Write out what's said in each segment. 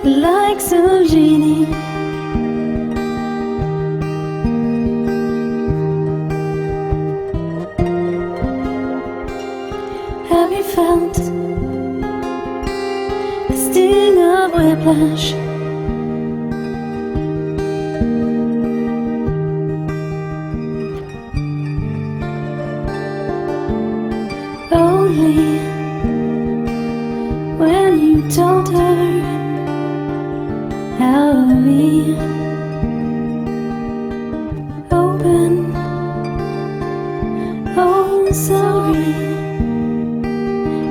Like some genie, have you felt the sting of whiplash? Only when you told her how to be open. Oh, sorry,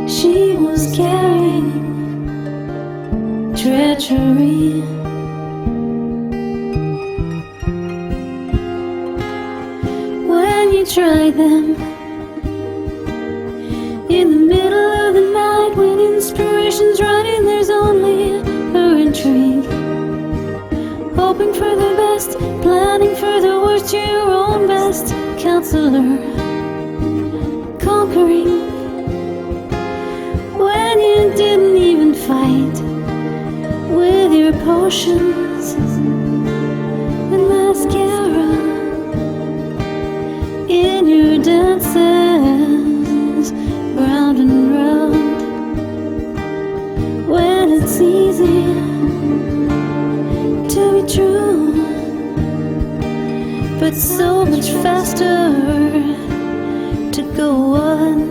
she was carrying treachery. When you try them in the middle of the night, when inspiration's running, there's only her intrigue. Hoping for the best, planning for the worst, your own best counselor. Conquering when you didn't even fight with your potions and mascara in your dances, round and round. When it's easy to be true, but so much faster to go on.